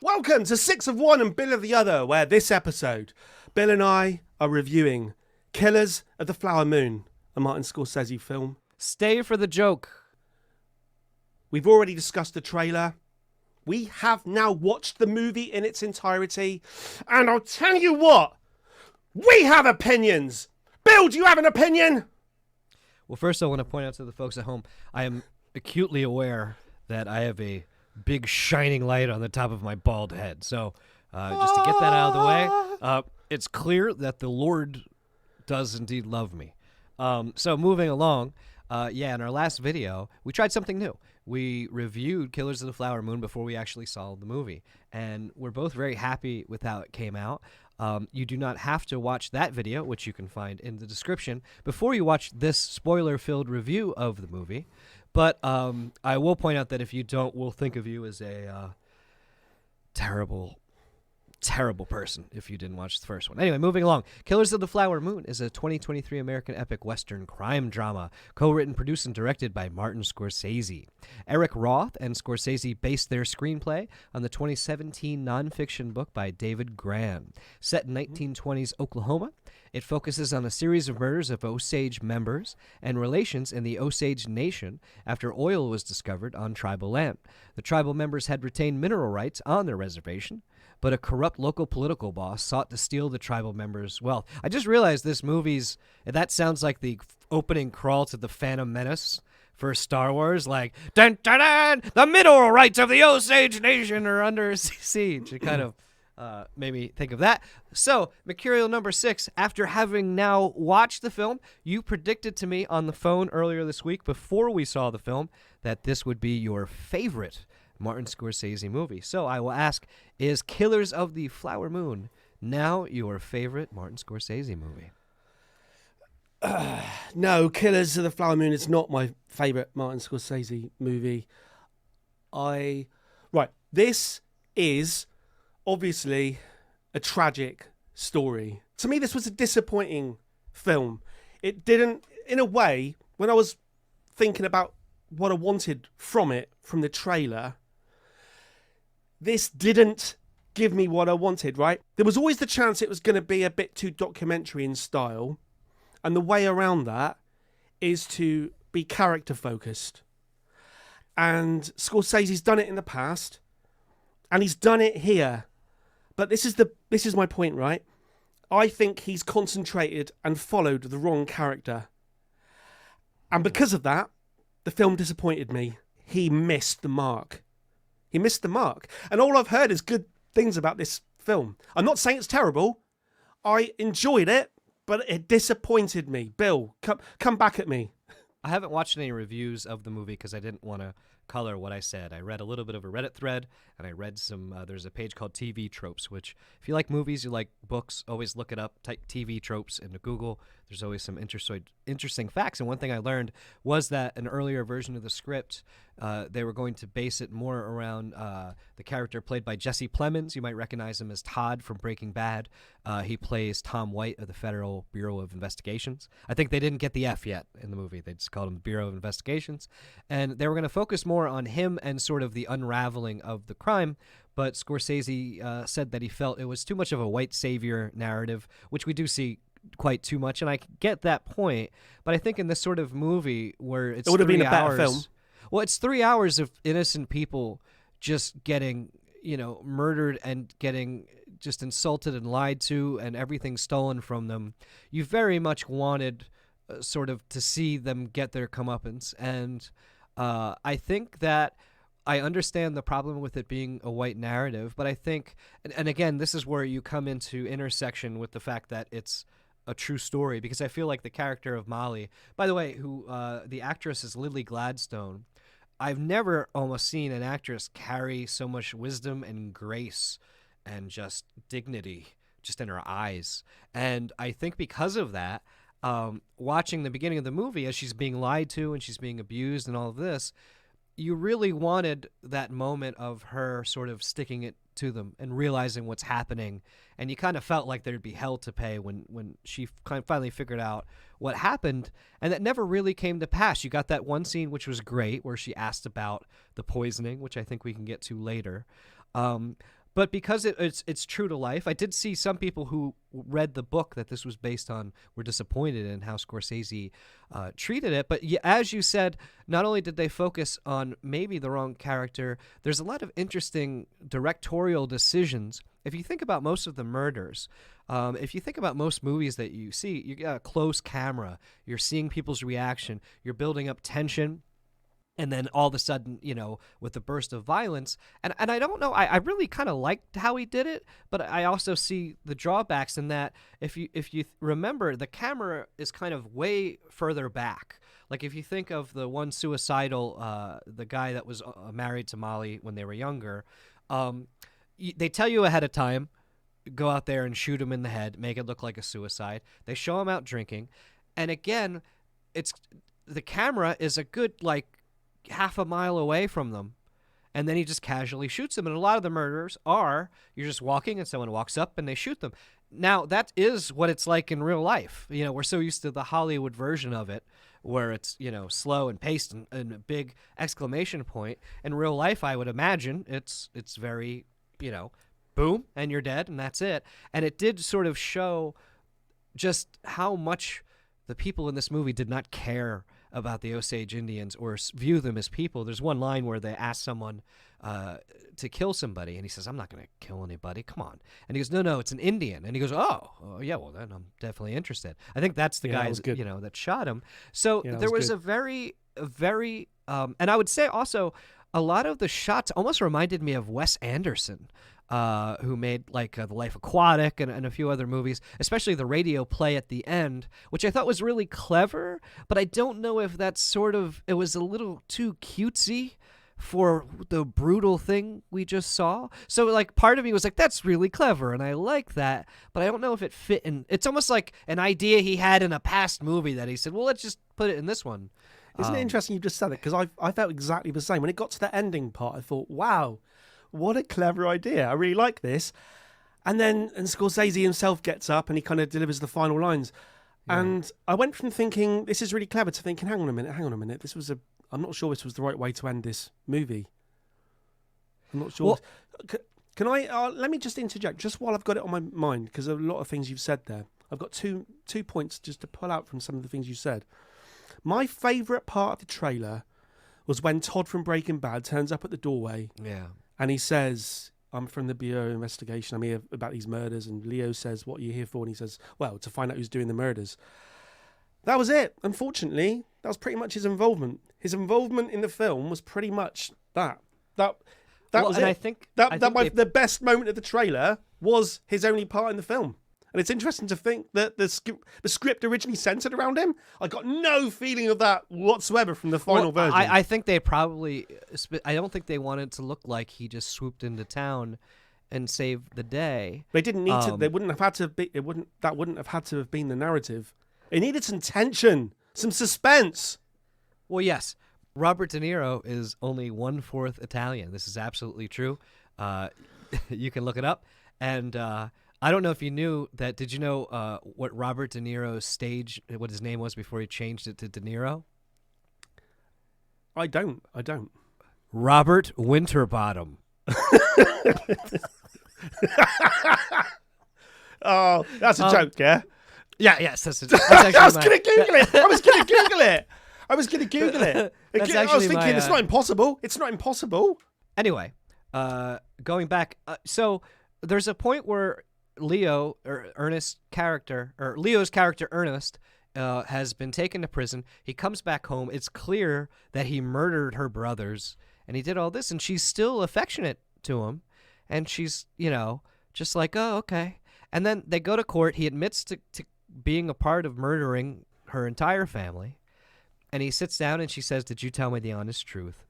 Welcome to Six of One and Bill of the Other, where this episode, Bill and I are reviewing Killers of the Flower Moon, a Martin Scorsese film. Stay for the joke. We've already discussed the trailer. We have now watched the movie in its entirety. And I'll tell you what, we have opinions. Bill, do you have an opinion? Well, first I want to point out to the folks at home, I am acutely aware that I have a big shining light on the top of my bald head. So just to get that out of the way, it's clear that the Lord does indeed love me. So moving along, in our last video, we tried something new. We reviewed Killers of the Flower Moon before we actually saw the movie, and we're both very happy with how it came out. You do not have to watch that video, which you can find in the description, before you watch this spoiler-filled review of the movie. But I will point out that if you don't, we'll think of you as a terrible person if you didn't watch the first one. Anyway, moving along. Killers of the Flower Moon is a 2023 American epic Western crime drama, co-written, produced, and directed by Martin Scorsese. Eric Roth and Scorsese based their screenplay on the 2017 nonfiction book by David Gran. Set in 1920s Oklahoma, it focuses on a series of murders of Osage members and relations in the Osage Nation after oil was discovered on tribal land. The tribal members had retained mineral rights on their reservation, but a corrupt local political boss sought to steal the tribal members' wealth. I just realized this movie's, that sounds like the opening crawl to the Phantom Menace for Star Wars, like, dun dun dun, the mineral rights of the Osage Nation are under siege. It kind of made me think of that. So, Mercurial number 6, after having now watched the film, you predicted to me on the phone earlier this week before we saw the film that this would be your favorite Martin Scorsese movie. So I will ask, is Killers of the Flower Moon now your favorite Martin Scorsese movie? No, Killers of the Flower Moon is not my favourite Martin Scorsese movie. This is obviously a tragic story. To me, this was a disappointing film. It didn't, in a way, when I was thinking about what I wanted from it, from the trailer, this didn't give me what I wanted, right? There was always the chance it was going to be a bit too documentary in style. And the way around that is to be character focused. And Scorsese's done it in the past. And he's done it here. But this is my point, right? I think he's concentrated and followed the wrong character. And because of that, the film disappointed me. He missed the mark. And all I've heard is good things about this film. I'm not saying it's terrible. I enjoyed it, but it disappointed me. Bill, come back at me. I haven't watched any reviews of the movie because I didn't want to color what I said. I read a little bit of a Reddit thread, and I read some, there's a page called TV Tropes, which if you like movies, you like books, always look it up, type TV Tropes into Google. There's always some interesting facts. And one thing I learned was that an earlier version of the script, they were going to base it more around the character played by Jesse Plemons. You might recognize him as Todd from Breaking Bad. He plays Tom White of the Federal Bureau of Investigations. I think they didn't get the F yet in the movie. They just called him the Bureau of Investigations. And they were going to focus more on him and sort of the unraveling of the crime. But Scorsese said that he felt it was too much of a white savior narrative, which we do see quite too much. And I get that point. But I think in this sort of movie where it's 3 hours... It would have been a better film. Well, it's 3 hours of innocent people just getting, murdered and getting just insulted and lied to and everything stolen from them. You very much wanted sort of to see them get their comeuppance. And I think that I understand the problem with it being a white narrative, but I think, and again, this is where you come into intersection with the fact that it's a true story, because I feel like the character of Molly, by the way, who the actress is Lily Gladstone. I've never almost seen an actress carry so much wisdom and grace and just dignity just in her eyes. And I think because of that, watching the beginning of the movie as she's being lied to and she's being abused and all of this, you really wanted that moment of her sort of sticking it to them and realizing what's happening, and you kind of felt like there'd be hell to pay when she kind of finally figured out what happened, and that never really came to pass. You got that one scene which was great where she asked about the poisoning, which I think we can get to later. But because it's true to life, I did see some people who read the book that this was based on were disappointed in how Scorsese treated it. But as you said, not only did they focus on maybe the wrong character, there's a lot of interesting directorial decisions. If you think about most of the murders, if you think about most movies that you see, you got a close camera, you're seeing people's reaction, you're building up tension. And then all of a sudden, with the burst of violence, and I don't know, I really kind of liked how he did it, but I also see the drawbacks in that if you remember, the camera is kind of way further back. Like if you think of the one suicidal, the guy that was married to Molly when they were younger, they tell you ahead of time, go out there and shoot him in the head, make it look like a suicide. They show him out drinking, and again, the camera is a good half a mile away from them, and then he just casually shoots them. And a lot of the murders you're just walking and someone walks up and they shoot them. Now that is what it's like in real life. We're so used to the Hollywood version of it where it's slow and paced and a big exclamation point. In real life, I would imagine it's very boom and you're dead and that's it. And it did sort of show just how much the people in this movie did not care about the Osage Indians or view them as people. There's one line where they ask someone to kill somebody, and he says, "I'm not going to kill anybody. Come on." And he goes, "No, it's an Indian." And he goes, "Oh, yeah, well, then I'm definitely interested." I think that's the guy that shot him. So there was a very, very, and I would say also a lot of the shots almost reminded me of Wes Anderson, who made The Life Aquatic and a few other movies, especially the radio play at the end, which I thought was really clever, but I don't know if that's it was a little too cutesy for the brutal thing we just saw. So part of me was like, that's really clever and I like that, but I don't know if it fit in. It's almost like an idea he had in a past movie that he said, well, let's just put it in this one. Isn't it interesting you just said it? Because I felt exactly the same. When it got to the ending part, I thought, wow, what a clever idea. I really like this. And then Scorsese himself gets up and he kind of delivers the final lines. Yeah. And I went from thinking, this is really clever, to thinking, hang on a minute. I'm not sure this was the right way to end this movie. I'm not sure. Well, can I, let me just interject, just while I've got it on my mind, because there are a lot of things you've said there. I've got two points just to pull out from some of the things you said. My favourite part of the trailer was when Todd from Breaking Bad turns up at the doorway. Yeah. And he says, "I'm from the Bureau of Investigation. I'm here about these murders." And Leo says, "What are you here for?" And he says, "Well, to find out who's doing the murders." That was it. Unfortunately, that was pretty much his involvement. His involvement in the film was pretty much that. That was it. I think the best moment of the trailer was his only part in the film. And it's interesting to think that the script originally centered around him. I got no feeling of that whatsoever from the final version. I think they probably. I don't think they wanted to look like he just swooped into town and saved the day. They didn't need to. They wouldn't have had to be. That wouldn't have had to have been the narrative. It needed some tension, some suspense. Well, yes, Robert De Niro is only 1/4 Italian. This is absolutely true. You can look it up, and. I don't know if you knew that. Did you know what Robert De Niro's what his name was before he changed it to De Niro? I don't. Robert Winterbottom. Oh, that's a joke, yeah? Yeah, yes. That's I was going to Google it. I was going to Google it. I was thinking, it's not impossible. It's not impossible. Anyway, going back, so there's a point where Leo's character Ernest has been taken to prison. He comes back home. It's clear that he murdered her brothers and he did all this, and she's still affectionate to him, and she's just like, oh, okay. And then they go to court. He admits to being a part of murdering her entire family, and he sits down and she says, "Did you tell me the honest truth?"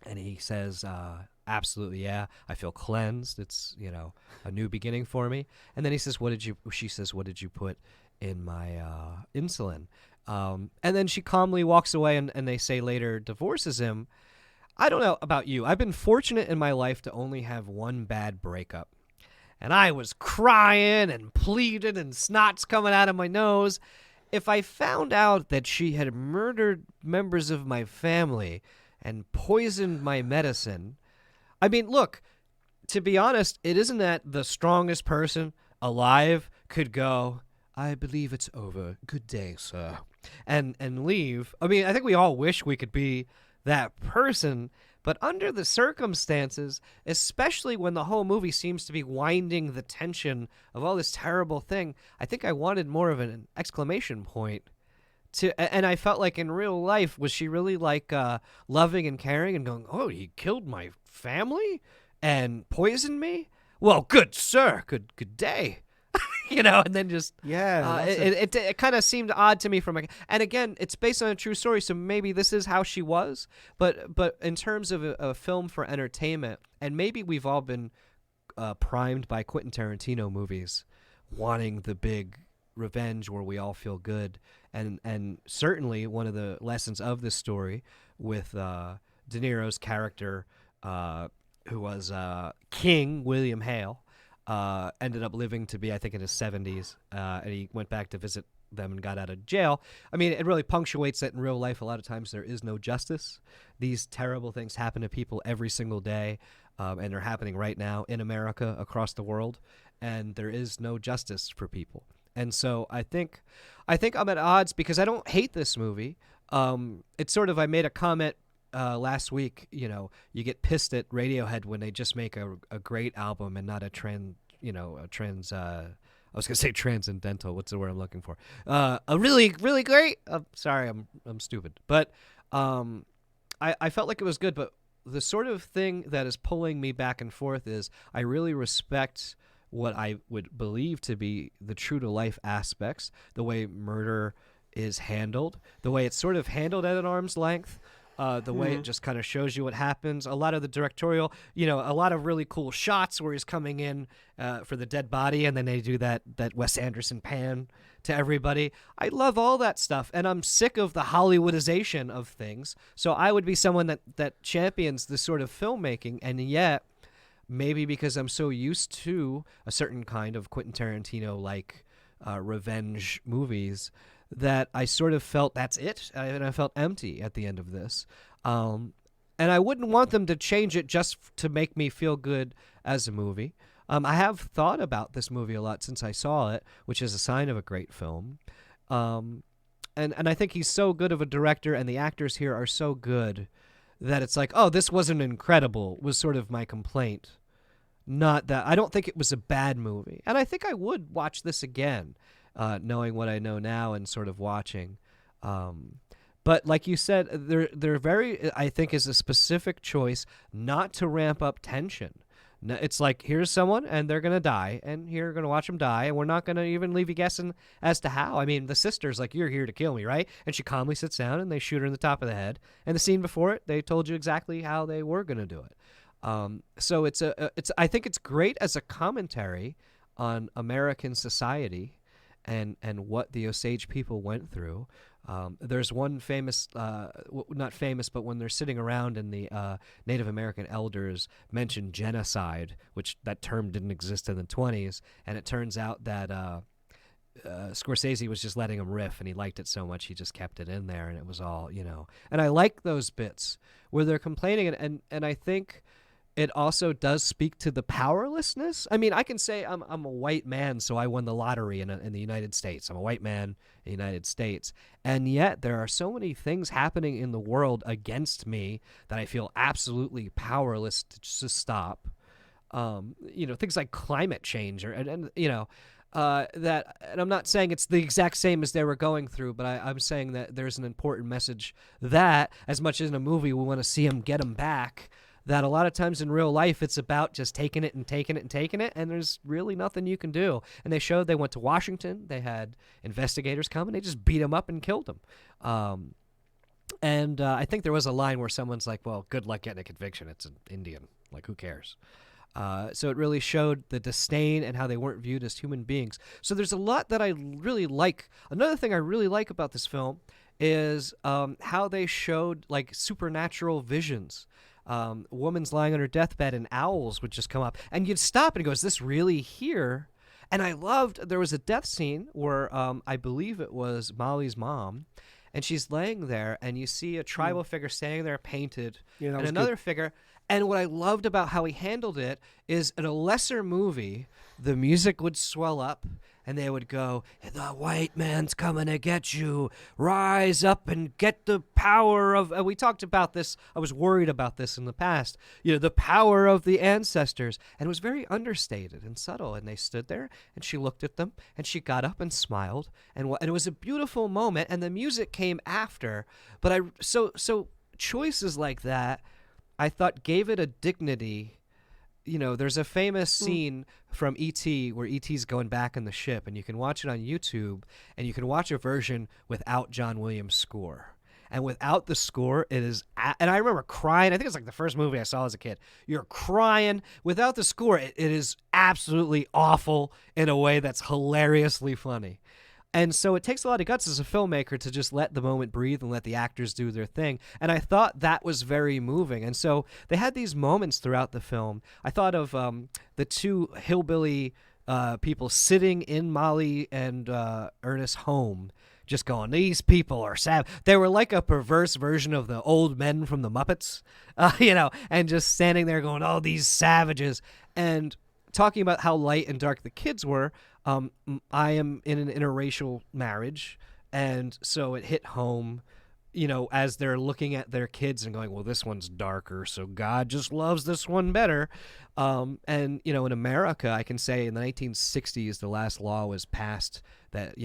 And he says, "Absolutely, yeah. I feel cleansed. It's, a new beginning for me." And then he says, she says, "What did you put in my insulin?" And then she calmly walks away and they say later divorces him. I don't know about you. I've been fortunate in my life to only have one bad breakup. And I was crying and pleading and snot's coming out of my nose. If I found out that she had murdered members of my family and poisoned my medicine, I mean, look, to be honest, it isn't that the strongest person alive could go, I believe it's over. Good day, sir. And leave. I mean, I think we all wish we could be that person, but under the circumstances, especially when the whole movie seems to be winding the tension of all this terrible thing, I think I wanted more of an exclamation point. And I felt like in real life, was she really like loving and caring and going, oh, he killed my family and poisoned me? Well, good sir, good day. And then just it kind of seemed odd to me and again, it's based on a true story, so maybe this is how she was, but in terms of a film for entertainment, and maybe we've all been primed by Quentin Tarantino movies, wanting the big revenge where we all feel good, and certainly one of the lessons of this story with De Niro's character, who was King William Hale. Ended up living to be, I think, in his 70s, and he went back to visit them and got out of jail. I mean, it really punctuates that in real life, a lot of times there is no justice. These terrible things happen to people every single day, and they're happening right now in America, across the world, and there is no justice for people. And so I think I'm at odds because I don't hate this movie. It's sort of, I made a comment last week, you get pissed at Radiohead when they just make a great album and not I was gonna say transcendental. What's the word I'm looking for? A really, really great. Sorry, I'm stupid, but I felt like it was good. But the sort of thing that is pulling me back and forth is I really respect what I would believe to be the true to life aspects, the way murder is handled, the way it's sort of handled at an arm's length. The way it just kind of shows you what happens. A lot of the directorial, a lot of really cool shots where he's coming in for the dead body, and then they do that Wes Anderson pan to everybody. I love all that stuff, and I'm sick of the Hollywoodization of things. So I would be someone that champions this sort of filmmaking, and yet maybe because I'm so used to a certain kind of Quentin Tarantino-like revenge movies, that I sort of felt that's it, and I felt empty at the end of this. And I wouldn't want them to change it just to make me feel good as a movie. I have thought about this movie a lot since I saw it, which is a sign of a great film. And I think he's so good of a director, and the actors here are so good that it's like, oh, this wasn't incredible, was sort of my complaint. Not that I don't think it was a bad movie. And I think I would watch this again. Knowing what I know now and sort of watching. But like you said, they're very, I think, is a specific choice not to ramp up tension. It's like, here's someone and they're going to die, and you're going to watch them die, and we're not going to even leave you guessing as to how. I mean, the sister's like, you're here to kill me, right? And she calmly sits down and they shoot her in the top of the head. And the scene before it, they told you exactly how they were going to do it. So I think it's great as a commentary on American society and what the Osage people went through. There's one famous, not famous, but when they're sitting around and the Native American elders mention genocide, which that term didn't exist in the 1920s, and it turns out that Scorsese was just letting him riff, and he liked it so much he just kept it in there, and it was all, And I like those bits where they're complaining, and I think it also does speak to the powerlessness. I mean, I can say I'm a white man, so I won the lottery in the United States. I'm a white man in the United States. And yet there are so many things happening in the world against me that I feel absolutely powerless to stop. Things like climate change and I'm not saying it's the exact same as they were going through, but I'm saying that there's an important message that as much as in a movie we want to see them get them back, that a lot of times in real life it's about just taking it and taking it and taking it, and there's really nothing you can do. And they showed they went to Washington, they had investigators come, and they just beat them up and killed them. I think there was a line where someone's like, well, good luck getting a conviction. It's an Indian. Like, who cares? So it really showed the disdain and how they weren't viewed as human beings. So there's a lot that I really like. Another thing I really like about this film is how they showed like supernatural visions. A woman's lying on her deathbed and owls would just come up, and you'd stop and go, is this really here? And I loved, there was a death scene where I believe it was Molly's mom, and she's laying there, and you see a tribal figure standing there painted, Yeah, that and was another good. figure. And what I loved about how he handled it is in a lesser movie, the music would swell up, and they would go, the white man's coming to get you. Rise up and get the power of... we talked about this. I was worried about this in the past. The power of the ancestors. And it was very understated and subtle. And they stood there, and she looked at them, and she got up and smiled. And it was a beautiful moment, and the music came after. But so choices like that, I thought gave it a dignity. There's a famous scene from E.T. where E.T.'s going back in the ship, and you can watch it on YouTube, and you can watch a version without John Williams' score. And without the score, it is... and I remember crying. I think it's like the first movie I saw as a kid. You're crying. Without the score, it is absolutely awful in a way that's hilariously funny. And so it takes a lot of guts as a filmmaker to just let the moment breathe and let the actors do their thing. And I thought that was very moving. And so they had these moments throughout the film. I thought of the two hillbilly people sitting in Molly and Ernest's home, just going, these people are sad. They were like a perverse version of the old men from the Muppets, and just standing there going, oh, these savages. And talking about how light and dark the kids were, I am in an interracial marriage, and so it hit home, as they're looking at their kids and going, well, this one's darker, so God just loves this one better. And, in America, I can say in the 1960s, the last law was passed that,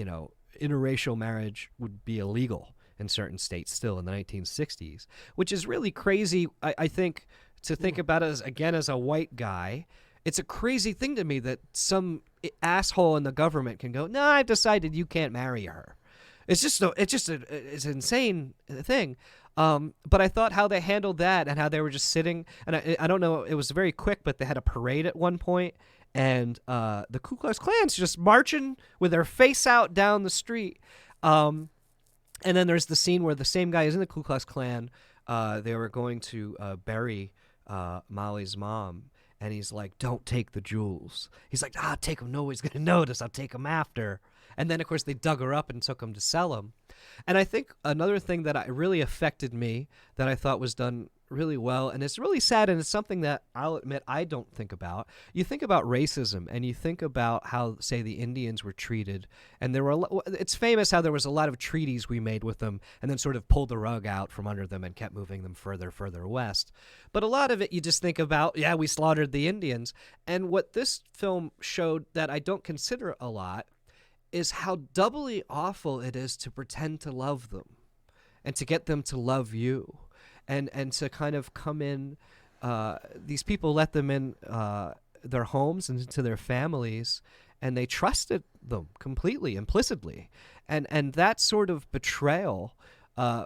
interracial marriage would be illegal in certain states still in the 1960s, which is really crazy, I think, to think about it as a white guy. It's a crazy thing to me that some asshole in the government can go, no, I've decided you can't marry her. It's an insane thing. But I thought how they handled that and how they were just sitting, and I don't know, it was very quick, but they had a parade at one point, and the Ku Klux Klan's just marching with their face out down the street. And then there's the scene where the same guy is in the Ku Klux Klan. They were going to bury Molly's mom. And he's like, don't take the jewels. He's like, take them. Nobody's going to notice. I'll take them after. And then, of course, they dug her up and took them to sell them. And I think another thing that really affected me that I thought was done really well, and it's really sad, and it's something that I'll admit I don't think about. You think about racism, and you think about how, say, the Indians were treated. And it's famous how there was a lot of treaties we made with them and then sort of pulled the rug out from under them and kept moving them further west. But a lot of it you just think about, yeah, we slaughtered the Indians. And what this film showed that I don't consider a lot is how doubly awful it is to pretend to love them and to get them to love you. And to kind of come in, these people let them in their homes and into their families, and they trusted them completely, implicitly. And that sort of betrayal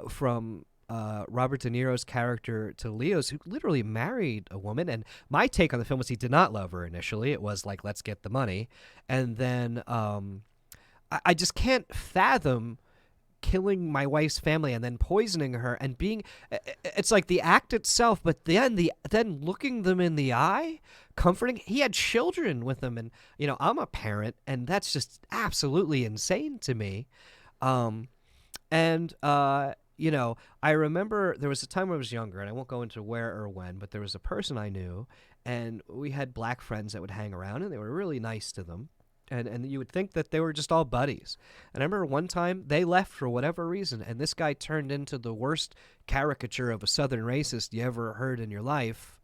from Robert De Niro's character to Leo's, who literally married a woman. And my take on the film was he did not love her initially. It was like, let's get the money. And then I just can't fathom killing my wife's family and then poisoning her and it's like the act itself, but then looking them in the eye, comforting. He had children with him, and I'm a parent, and that's just absolutely insane to me. I remember there was a time when I was younger, and I won't go into where or when, but there was a person I knew, and we had black friends that would hang around, and they were really nice to them. And you would think that they were just all buddies. And I remember one time they left for whatever reason, and this guy turned into the worst caricature of a Southern racist you ever heard in your life.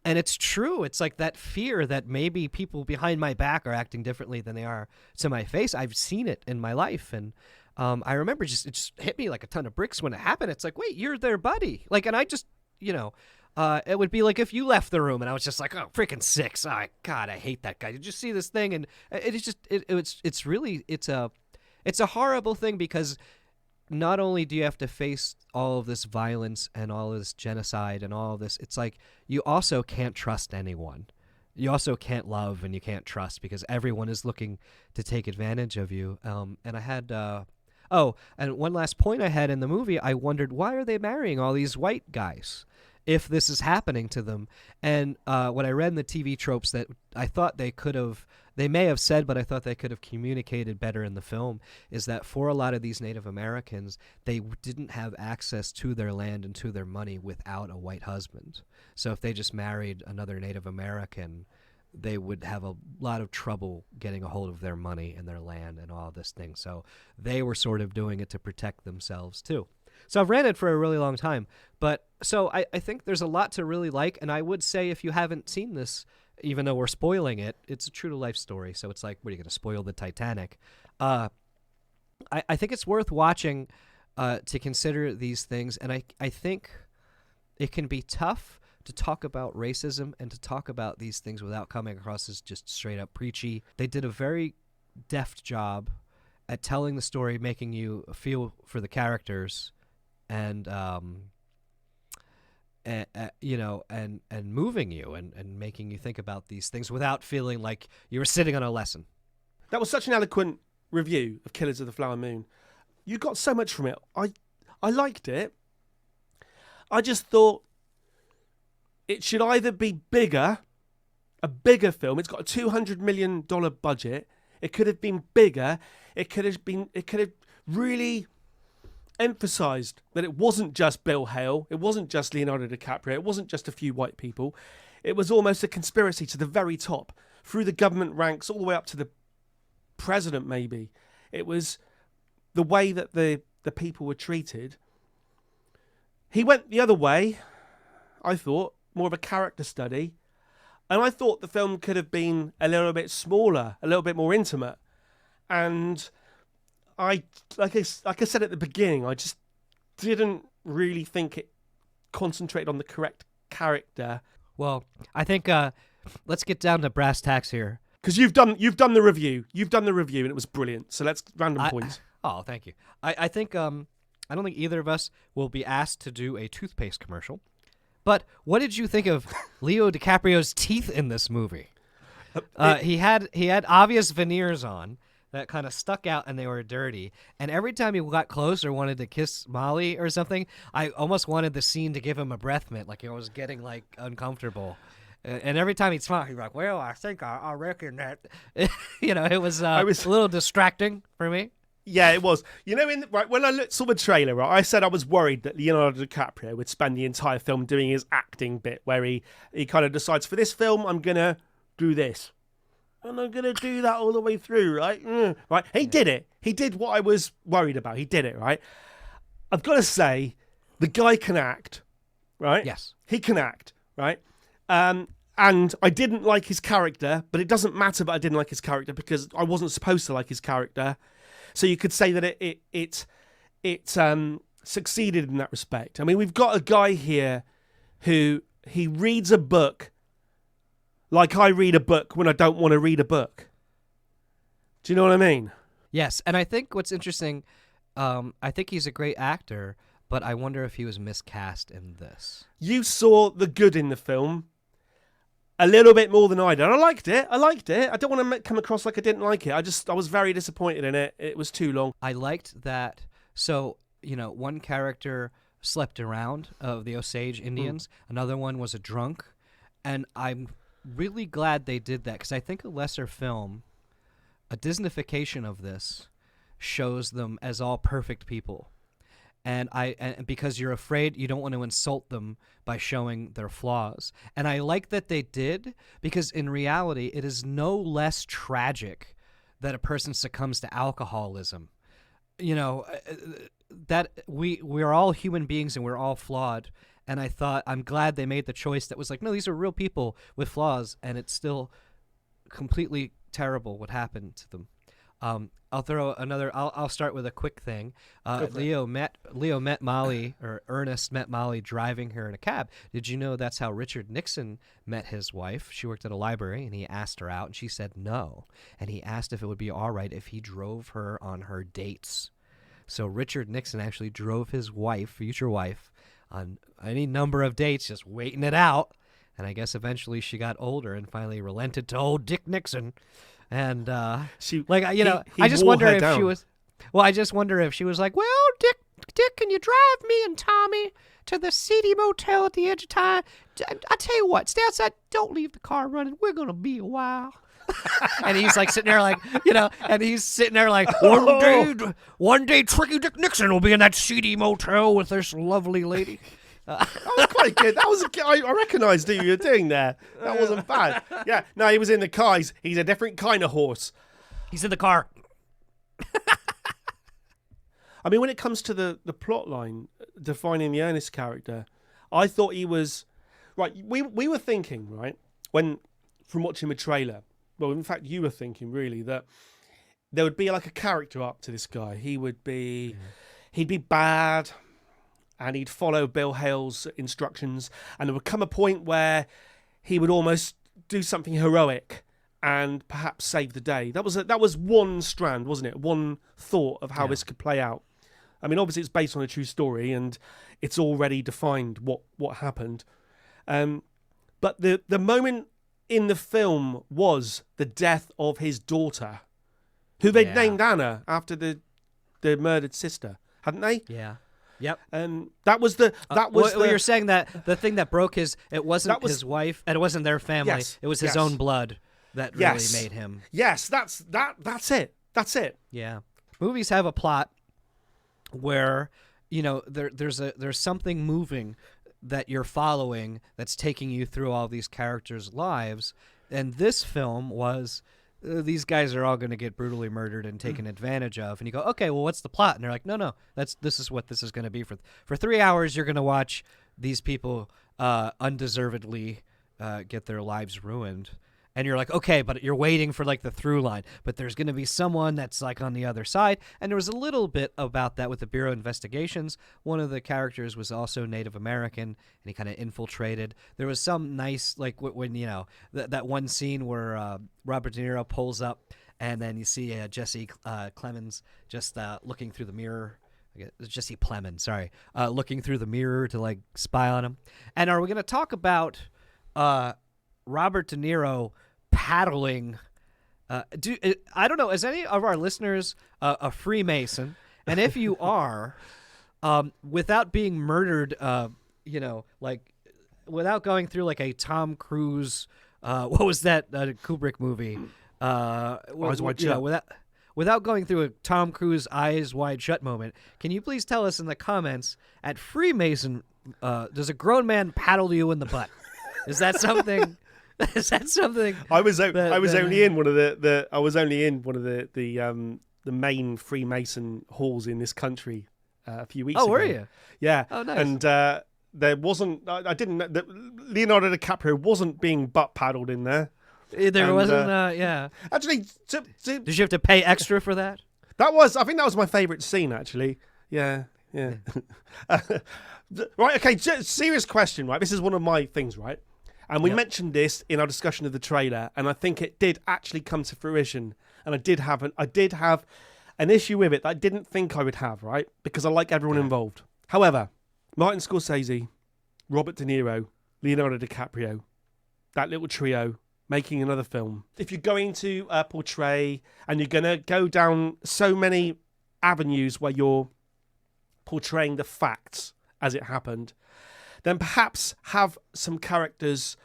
And it's true. It's like that fear that maybe people behind my back are acting differently than they are to my face. I've seen it in my life. And I remember it just hit me like a ton of bricks when it happened. It's like, wait, you're their buddy. Like, and I just, it would be like if you left the room and I was just like, oh, freaking six. Oh, God, I hate that guy. Did you see this thing? And it's a horrible thing, because not only do you have to face all of this violence and all of this genocide and all of this, it's like you also can't trust anyone. You also can't love and you can't trust, because everyone is looking to take advantage of you. And I had Oh, and one last point I had in the movie, I wondered, why are they marrying all these white guys if this is happening to them? And what I read in the TV tropes that I thought they may have said, but I thought they could have communicated better in the film, is that for a lot of these Native Americans, they didn't have access to their land and to their money without a white husband. So if they just married another Native American, they would have a lot of trouble getting a hold of their money and their land and all this thing. So they were sort of doing it to protect themselves too. So I've ranted for a really long time, but so I think there's a lot to really like, and I would say if you haven't seen this, even though we're spoiling it, it's a true-to-life story, so it's like, what are you going to spoil the Titanic? I think it's worth watching to consider these things, and I think it can be tough to talk about racism and to talk about these things without coming across as just straight up preachy. They did a very deft job at telling the story, making you feel for the characters, and you know, and moving you and making you think about these things without feeling like you were sitting on a lesson. That was such an eloquent review of Killers of the Flower Moon. You got so much from it. I liked it. I just thought it should either be bigger, a bigger film. It's got a $200 million budget. It could have been bigger. It could have really emphasised that it wasn't just Bill Hale. It wasn't just Leonardo DiCaprio. It wasn't just a few white people. It was almost a conspiracy to the very top, through the government ranks, all the way up to the president, maybe. It was the way that the people were treated. He went the other way, I thought, more of a character study. And I thought the film could have been a little bit smaller, a little bit more intimate. And like I said at the beginning, I just didn't really think it concentrated on the correct character. Well, I think let's get down to brass tacks here. Because you've done the review. You've done the review and it was brilliant. So let's random points. Oh, thank you. I think I don't think either of us will be asked to do a toothpaste commercial. But what did you think of Leo DiCaprio's teeth in this movie? He had obvious veneers on that kind of stuck out, and they were dirty. And every time he got close or wanted to kiss Molly or something, I almost wanted the scene to give him a breath mint, like he was getting like uncomfortable. And every time he'd smile, he'd be like, "Well, I think I reckon that," it was a little distracting for me. Yeah, it was. You know, when I saw the trailer, right, I said I was worried that Leonardo DiCaprio would spend the entire film doing his acting bit, where he kind of decides, for this film, I'm going to do this. And I'm going to do that all the way through, right? Right? He did it. He did what I was worried about. He did it, right? I've got to say, the guy can act, right? Yes. He can act, right? And I didn't like his character, but it doesn't matter that I didn't like his character because I wasn't supposed to like his character. So you could say that it succeeded in that respect. I mean, we've got a guy here who he reads a book like I read a book when I don't want to read a book. Do you know what I mean? Yes, and I think what's interesting, I think he's a great actor, but I wonder if he was miscast in this. You saw the good in the film a little bit more than I did. I liked it. I don't want to come across like I didn't like it. I was very disappointed in it. It was too long. I liked that. So, one character slept around of the Osage Indians. Another one was a drunk. And I'm really glad they did that because I think a lesser film, a Disneyfication of this, shows them as all perfect people. And because you're afraid, you don't want to insult them by showing their flaws. And I like that they did, because in reality, it is no less tragic that a person succumbs to alcoholism. That we're all human beings and we're all flawed. And I'm glad they made the choice that was like, no, these are real people with flaws, and it's still completely terrible what happened to them. I'll throw another. I'll start with a quick thing. Leo met Molly, or Ernest met Molly driving her in a cab. Did you know that's how Richard Nixon met his wife? She worked at a library, and he asked her out, and she said no. And he asked if it would be all right if he drove her on her dates. So Richard Nixon actually drove his wife, future wife, on any number of dates, just waiting it out. And I guess eventually she got older and finally relented to old Dick Nixon. And I just wonder if she was. Well, I just wonder if she was like, well, Dick, can you drive me and Tommy to the seedy motel at the edge of town? I tell you what, stay outside. Don't leave the car running. We're going to be a while. And he's like sitting there like, and he's sitting there like, one day Tricky Dick Nixon will be in that seedy motel with this lovely lady. That was quite good. I recognised who you were doing there. That wasn't bad. Yeah, no, he was in the car. He's a different kind of horse. He's in the car. I mean, when it comes to the plot line defining the Ernest character, I thought he was right. We were thinking, right, from watching the trailer. Well, in fact, you were thinking really that there would be like a character up to this guy. He'd be bad, and he'd follow Bill Hale's instructions, and there would come a point where he would almost do something heroic and perhaps save the day. That was one strand, wasn't it? One thought of how this could play out. I mean, obviously it's based on a true story, and it's already defined what happened. But the moment in the film was the death of his daughter, who they'd named Anna after the murdered sister, hadn't they? Yeah. Yep. That was you're saying that the thing that broke his his wife, and it wasn't their family. Yes, it was his own blood that really made him. Yes, that's it. That's it. Yeah. Movies have a plot where there's something moving that you're following that's taking you through all these characters' lives, and this film was these guys are all going to get brutally murdered and taken advantage of, and you go, okay, well, what's the plot? And they're like, no, this is what this is going to be for 3 hours. You're going to watch these people undeservedly get their lives ruined. And you're like, okay, but you're waiting for like the through line. But there's going to be someone that's like on the other side. And there was a little bit about that with the Bureau of Investigations. One of the characters was also Native American, and he kind of infiltrated. There was some nice, like when that one scene where Robert De Niro pulls up, and then you see Jesse Clemens just looking through the mirror. Jesse Plemons, sorry, looking through the mirror to like spy on him. And are we going to talk about Robert De Niro paddling? I don't know. Is any of our listeners a Freemason? And if you are, without being murdered, like without going through like a Tom Cruise, what was that Kubrick movie? Eyes Wide Shut. Without going through a Tom Cruise Eyes Wide Shut moment, can you please tell us in the comments at Freemason, does a grown man paddle you in the butt? Is that something? Is that something? I was only in one of the main Freemason halls in this country a few weeks ago. Oh, were you? Yeah. Oh, nice. And there wasn't. I didn't. Leonardo DiCaprio wasn't being butt paddled in there. There wasn't. Yeah. Actually, did you have to pay extra for that? I think that was my favourite scene. Actually. Yeah. Right. Okay. Serious question. Right. This is one of my things. Right. And we mentioned this in our discussion of the trailer, and I think it did actually come to fruition. And I did have an issue with it that I didn't think I would have, right? Because I like everyone involved. However, Martin Scorsese, Robert De Niro, Leonardo DiCaprio, that little trio making another film. If you're going to portray, and you're going to go down so many avenues where you're portraying the facts as it happened, then perhaps have some characters,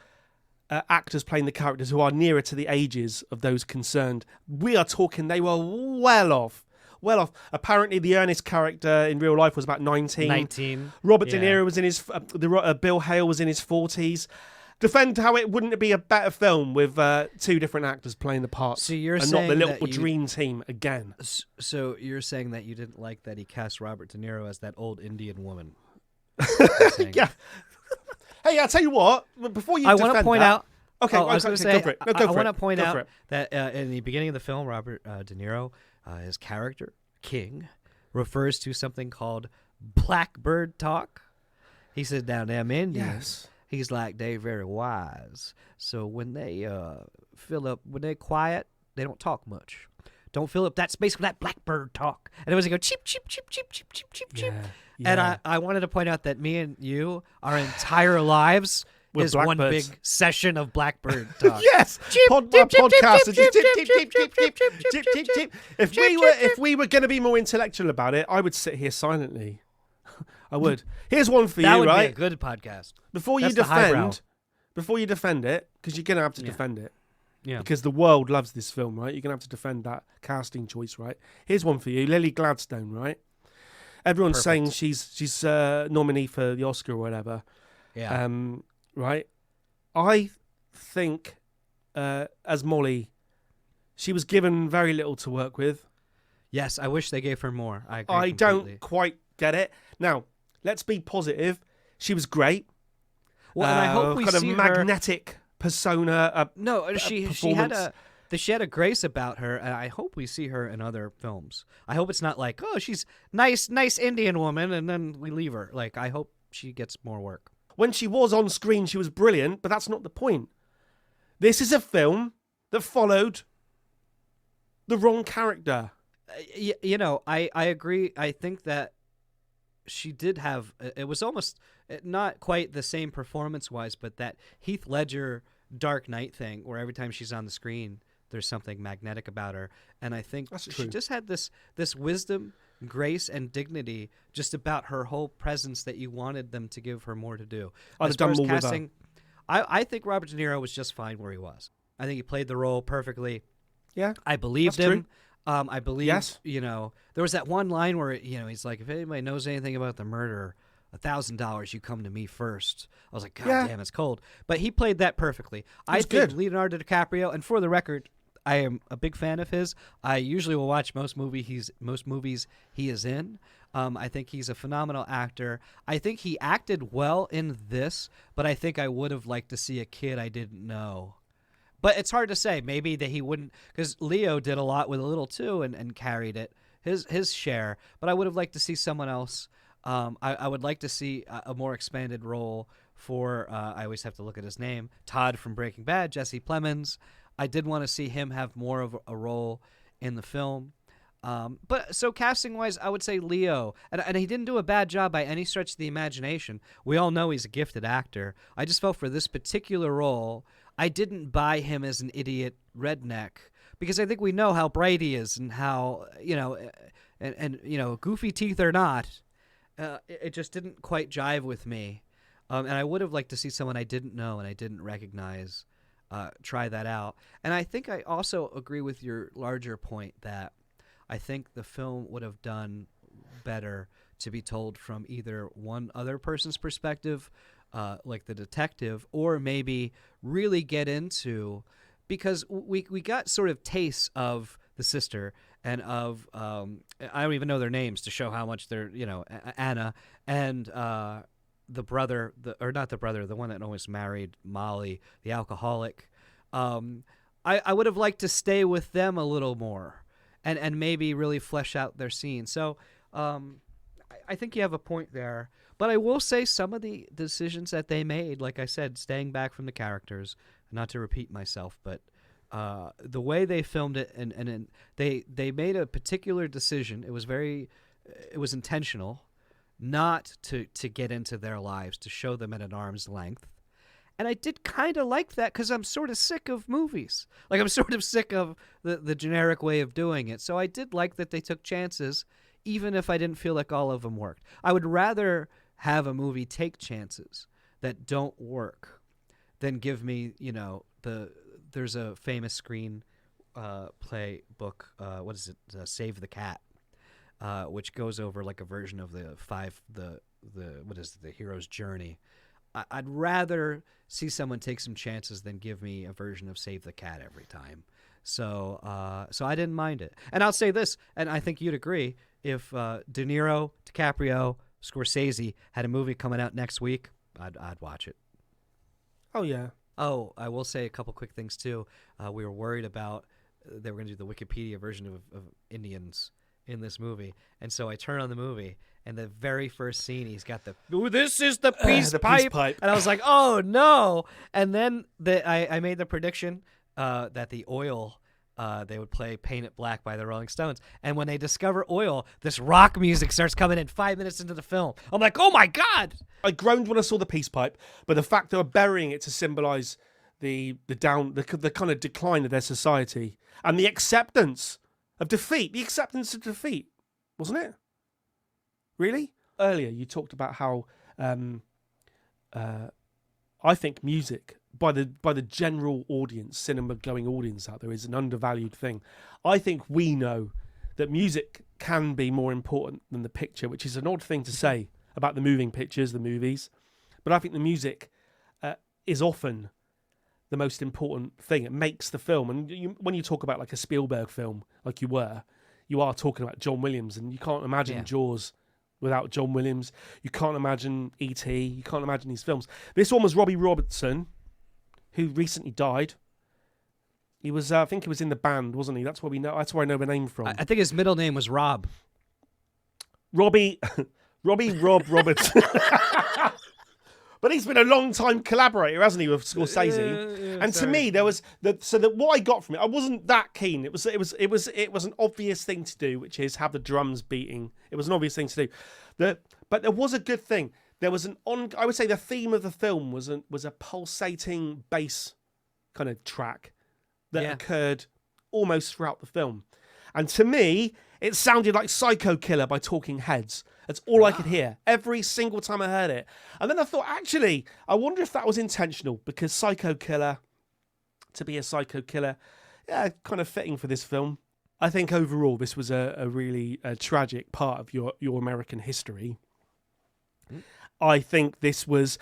actors playing the characters who are nearer to the ages of those concerned. We are talking they were well off. Apparently, the Ernest character in real life was about 19. Robert De Niro was in his... Bill Hale was in his 40s. Defend how it wouldn't be a better film with two different actors playing the parts. So you're and saying not the little dream team again. So you're saying that you didn't like that he cast Robert De Niro as that old Indian woman. Yeah. Hey, I'll tell you what. Before you, I want to point out. Okay, I was going to say. Go for it. No, go I for want to it. point Go out for it. that in the beginning of the film, Robert De Niro, his character King, refers to something called blackbird talk. He said, "Down them Indians." He's like, they're very wise. So when they when they're quiet, they don't talk much. Don't fill up that space with that blackbird talk. And it was like go cheep, cheep, cheep, cheep, cheep, cheep, cheep, cheep. Yeah. And I wanted to point out that me and you, our entire lives With is one blackbirds. big session of blackbird talk. Yes, podcast. If we were going to be more intellectual about it, I would sit here silently. I would. Here's one for That you, would right? be a good podcast. Before That's the highbrow. you defend it, because you're going to have to defend it. Yeah. Because the world loves this film, right? You're going to have to defend that casting choice, right? Here's one for you. Lily Gladstone, right? Everyone's saying she's nominee for the Oscar or whatever. Yeah. Right? I think as Molly, she was given very little to work with. Yes, I wish they gave her more. I agree I completely. don't quite get it. Now, let's be positive. She was great. Well, and I hope we kind see of her... magnetic persona. No, she performance. had a grace about her, and I hope we see her in other films. I hope it's not like, oh, she's nice Indian woman, and then we leave her. Like, I hope she gets more work. When she was on screen, she was brilliant, but that's not the point. This is a film that followed the wrong character. You know, I agree. I think that she did have, it was almost not quite the same performance-wise, but that Heath Ledger Dark Knight thing, where every time she's on the screen, there's something magnetic about her. And I think she just had this wisdom, grace, and dignity just about her whole presence that you wanted them to give her more to do. I'd have done more with her. I think Robert De Niro was just fine where he was. I think he played the role perfectly. Yeah, I believed that's him. true. I believe, you know, there was that one line where, you know, he's like, if anybody knows anything about the murder, $1,000, you come to me first. I was like, God damn, it's cold. But he played that perfectly. I think Leonardo DiCaprio, and for the record, I am a big fan of his. I usually will watch most movies he is in. I think he's a phenomenal actor. I think he acted well in this, but I think I would have liked to see a kid I didn't know. But it's hard to say. Maybe that he wouldn't, because Leo did a lot with a little too and carried it, his share. But I would have liked to see someone else. I would like to see a more expanded role for, I always have to look at his name, Todd from Breaking Bad, Jesse Plemons. I did want to see him have more of a role in the film. But so casting-wise, I would say Leo. And he didn't do a bad job by any stretch of the imagination. We all know he's a gifted actor. I just felt for this particular role, I didn't buy him as an idiot redneck because I think we know how bright he is and how, you know, and you know, goofy teeth or not, it just didn't quite jive with me. And I would have liked to see someone I didn't know and I didn't recognize try that out. And I think I also agree with your larger point that I think the film would have done better to be told from either one other person's perspective, like the detective, or maybe really get into, because we got sort of tastes of the sister and of I don't even know their names to show how much they're, you know, Anna and the brother, the one that almost married Molly, the alcoholic. I would have liked to stay with them a little more and maybe really flesh out their scene. So I think you have a point there. But I will say some of the decisions that they made, like I said, staying back from the characters, not to repeat myself, but the way they filmed it and they made a particular decision. It was intentional, not to get into their lives, to show them at an arm's length. And I did kind of like that because I'm sort of sick of movies. Like, I'm sort of sick of the generic way of doing it. So I did like that they took chances, even if I didn't feel like all of them worked. I would rather have a movie take chances that don't work than give me, you know, there's a famous screen play book, what is it, Save the Cat, which goes over like a version of the hero's journey. I'd rather see someone take some chances than give me a version of Save the Cat every time. So I didn't mind it. And I'll say this, and I think you'd agree, if De Niro, DiCaprio, Scorsese had a movie coming out next week, I'd watch it. Oh, yeah. Oh, I will say a couple quick things, too. We were worried about they were going to do the Wikipedia version of Indians in this movie. And so I turn on the movie, and the very first scene, he's got this is the peace pipe. And I was like, oh, no. And then I made the prediction that the oil they would play Paint It Black by the Rolling Stones. And when they discover oil, this rock music starts coming in 5 minutes into the film. I'm like, oh my God! I groaned when I saw the peace pipe, but the fact they were burying it to symbolise the kind of decline of their society and the acceptance of defeat. The acceptance of defeat, wasn't it? Really? Earlier, you talked about how I think music, by the general audience, cinema-going audience out there, is an undervalued thing. I think we know that music can be more important than the picture, which is an odd thing to say about the moving pictures, the movies. But I think the music is often the most important thing. It makes the film. And when you talk about like a Spielberg film, like you are talking about John Williams, and you can't imagine Jaws without John Williams. You can't imagine E.T. You can't imagine these films. This one was Robbie Robertson, who recently died. He was, I think he was in the band, wasn't he? That's where I know the name from. I think his middle name was Rob. Robbie Rob Robertson. But he's been a long-time collaborator, hasn't he, with Scorsese? And to me, there was what I got from it. I wasn't that keen. It was an obvious thing to do, which is have the drums beating. It was an obvious thing to do. But there was a good thing. There was I would say the theme of the film was a pulsating bass kind of track that occurred almost throughout the film. And to me, it sounded like Psycho Killer by Talking Heads. That's all I could hear every single time I heard it. And then I thought, actually, I wonder if that was intentional, because Psycho Killer, to be a Psycho Killer, kind of fitting for this film. I think overall this was a really tragic part of your American history. I think this was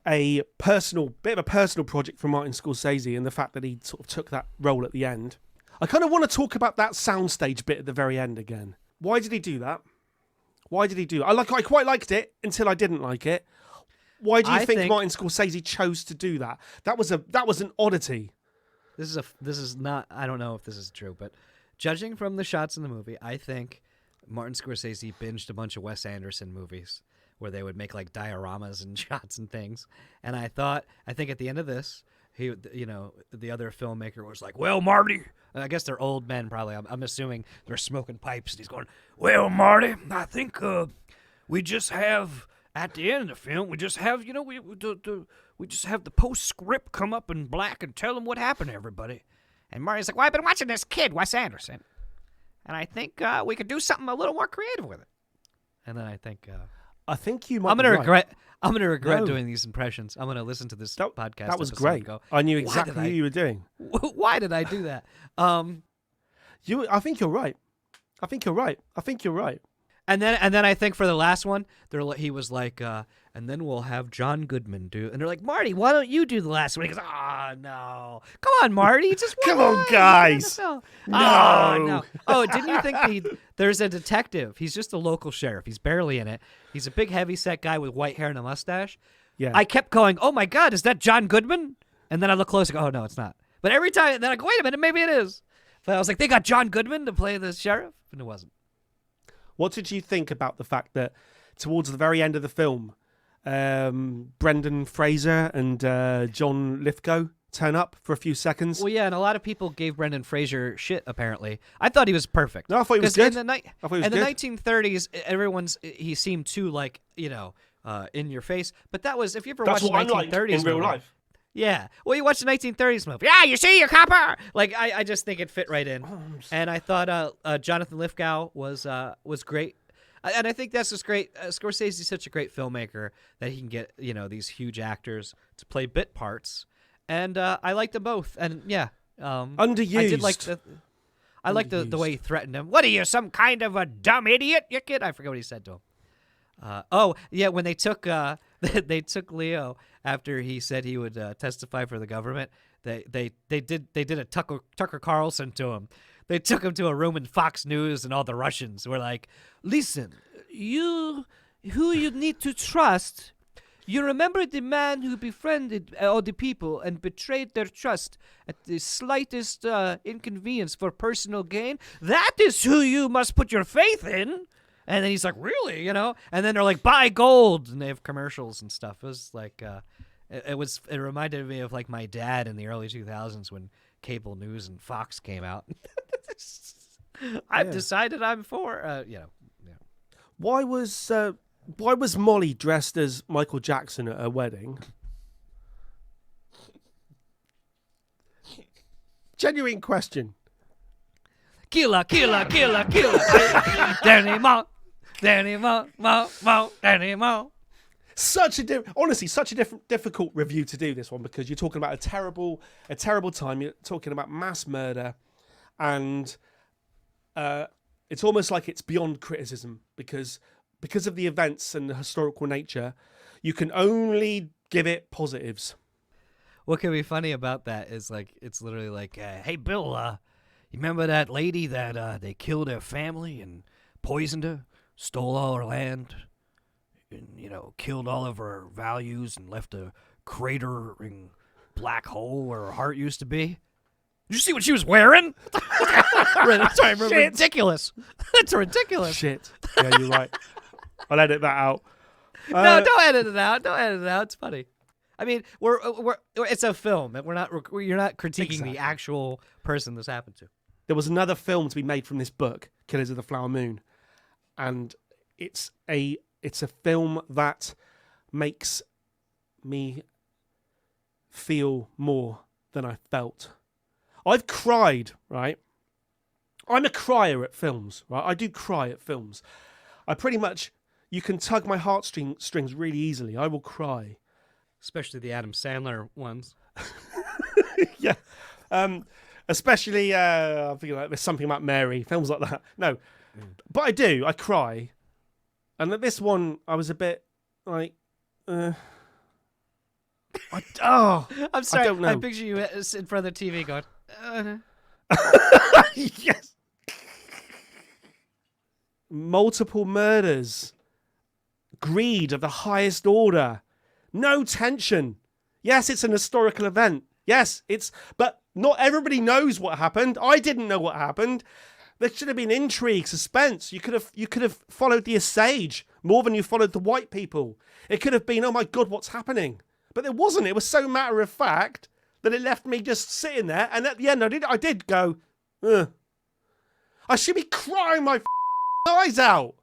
a bit of a personal project for Martin Scorsese, and the fact that he sort of took that role at the end. I kind of want to talk about that soundstage bit at the very end again. Why did he do that? Why did he do it? I quite liked it until I didn't like it. Why do you think Martin Scorsese chose to do that? That was an oddity. This is not. I don't know if this is true, but judging from the shots in the movie, I think Martin Scorsese binged a bunch of Wes Anderson movies where they would make like dioramas and shots and things. And I think at the end of this, the other filmmaker was like, "Well, Marty," I guess they're old men probably. I'm assuming they're smoking pipes, and he's going, "Well, Marty, I think we just have at the end of the film, we just have we just have the postscript come up in black and tell them what happened to everybody." And Marty's like, "Well, I've been watching this kid, Wes Anderson, and I think we could do something a little more creative with it." And then I think you might. I'm gonna regret doing these impressions. I'm gonna listen to this podcast. That was great. I knew exactly who you were doing. Why did I do that? I think you're right. I think you're right. And then I think for the last one, he was like, and then we'll have John Goodman do. And they're like, "Marty, why don't you do the last one?" He goes, no. Come on, Marty. Just come on, guys. No. No. Oh, didn't you think there's a detective? He's just a local sheriff. He's barely in it. He's a big, heavy-set guy with white hair and a mustache. Yeah. I kept going, "Oh, my God, is that John Goodman?" And then I look close and go, "Oh, no, it's not." But every time, then I go, "Wait a minute, maybe it is." But I was like, they got John Goodman to play the sheriff? And it wasn't. What did you think about the fact that towards the very end of the film, Brendan Fraser and John Lithgow turn up for a few seconds? Well, yeah, and a lot of people gave Brendan Fraser shit, apparently. I thought he was perfect. No, I thought he was good. In the 1930s, he seemed too, like, in your face. But that was, if you ever watched the 1930s like in real life. Yeah. Well, you watch the 1930s movie. Yeah, you see, you copper. Like, I just think it fit right in. And I thought Jonathan Lithgow was great. And I think that's just great. Scorsese's such a great filmmaker that he can get, these huge actors to play bit parts. And I liked them both. And yeah. Underused. I liked the way he threatened him. "What are you, some kind of a dumb idiot, you kid?" I forget what he said to him. When they took Leo after he said he would testify for the government, they did a Tucker Carlson to him. They took him to a room in Fox News, and all the Russians were like, "Listen, who you need to trust. You remember the man who befriended all the people and betrayed their trust at the slightest inconvenience for personal gain? That is who you must put your faith in." And then he's like, "Really?" And then they're like, "Buy gold," and they have commercials and stuff. It was like, It reminded me of like my dad in the early 2000s when cable news and Fox came out. I've decided I'm for Yeah. Why was Molly dressed as Michael Jackson at her wedding? Genuine question. Killer. Danny Mo, Danny Mo. Such a difficult review to do, this one, because you're talking about a terrible time. You're talking about mass murder, and it's almost like it's beyond criticism because of the events and the historical nature. You can only give it positives. What can be funny about that is like it's literally like, hey Bill, you remember that lady that they killed her family and poisoned her, stole all her land, and killed all of her values and left a cratering black hole where her heart used to be? Did you see what she was wearing? Sorry, ridiculous. That's ridiculous. Shit. Yeah, you're right. I'll edit that out. No, don't edit it out. Don't edit it out. It's funny. I mean, it's a film, and you're not critiquing the actual person this happened to. There was another film to be made from this book, Killers of the Flower Moon, and it's a film that makes me feel more than I felt. I've cried, right? I'm a crier at films, right? I do cry at films. You can tug my heartstrings really easily. I will cry. Especially the Adam Sandler ones. Yeah. Especially, I think like There's Something About Mary, films like that. No. But I cry. And at this one, I was a bit like, I'm sorry. I don't know. I picture you in front of the TV going, Yes. Multiple murders. Greed of the highest order. No tension. Yes, it's an historical event. Yes, but not everybody knows what happened. I didn't know what happened. There should have been intrigue, suspense. You could have followed the Osage more than you followed the white people. It could have been, oh my God, what's happening? But there wasn't. It was so matter of fact that it left me just sitting there. And at the end, I did go, ugh. I should be crying my eyes out.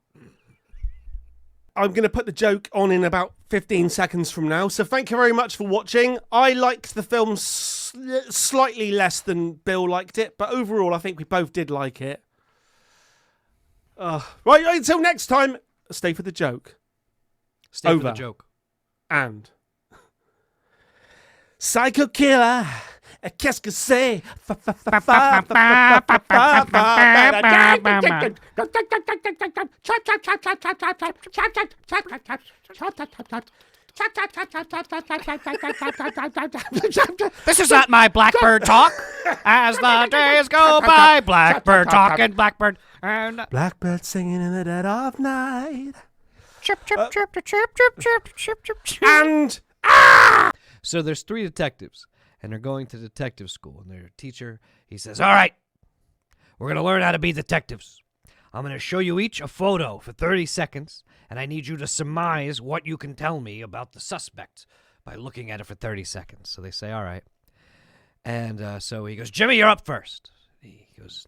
I'm going to put the joke on in about 15 seconds from now. So thank you very much for watching. I liked the film slightly less than Bill liked it, but overall I think we both did like it. Right, until next time, stay for the joke. Stay for the joke. And Psycho Killer, qu'est-ce que c'est? This is not my Blackbird talk. As the days go by, Blackbird talking, Blackbird. And Blackbird singing in the dead of night. chirp, chirp, chirp, chirp, chirp, chirp, chirp, chirp, chirp. And So there's 3 detectives, and they're going to detective school. And their teacher, he says, all right, we're going to learn how to be detectives. I'm going to show you each a photo for 30 seconds, and I need you to surmise what you can tell me about the suspect by looking at it for 30 seconds. So they say, all right. And so he goes, Jimmy, you're up first. He goes,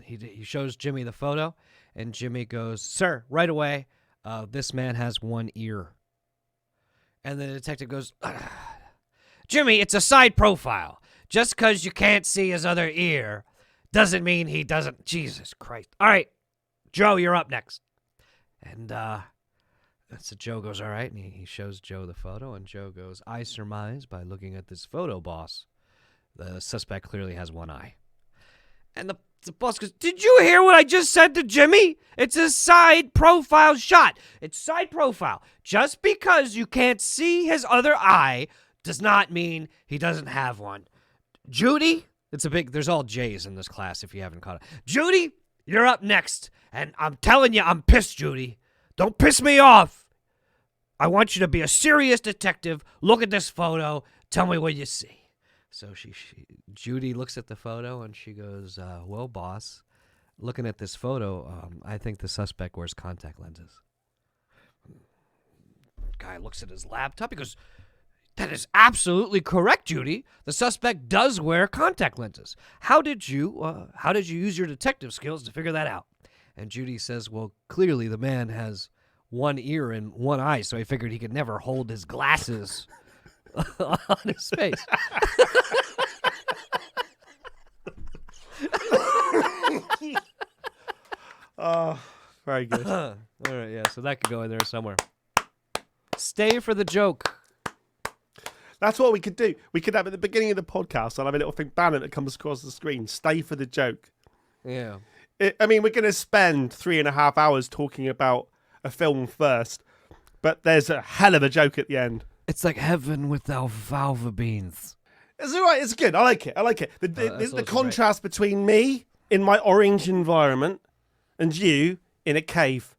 he shows Jimmy the photo, and Jimmy goes, sir, right away, this man has one ear. And the detective goes, Jimmy, it's a side profile. Just because you can't see his other ear doesn't mean he doesn't. Jesus Christ. All right, Joe, you're up next. And so Joe goes, all right. And he shows Joe the photo. And Joe goes, I surmise by looking at this photo, boss, the suspect clearly has one eye. And the boss goes, did you hear what I just said to Jimmy? It's a side profile shot. It's side profile. Just because you can't see his other eye does not mean he doesn't have one. Judy, there's all J's in this class if you haven't caught it. Judy, you're up next. And I'm telling you, I'm pissed, Judy. Don't piss me off. I want you to be a serious detective. Look at this photo. Tell me what you see. So Judy looks at the photo and she goes, well, boss, looking at this photo, I think the suspect wears contact lenses. Guy looks at his laptop. He goes, That is absolutely correct, Judy. The suspect does wear contact lenses. How did you use your detective skills to figure that out? And Judy says, well, clearly the man has one ear and one eye, so I figured he could never hold his glasses on his face. Oh, very good. All right, yeah, so that could go in there somewhere. Stay for the joke. That's what we could do. We could have at the beginning of the podcast, I'll have a little thing banner that comes across the screen. Stay for the joke. Yeah. I mean, we're going to spend 3.5 hours talking about a film first, but there's a hell of a joke at the end. It's like heaven without fava beans. It's all right. It's good. I like it. The contrast between me in my orange environment and you in a cave.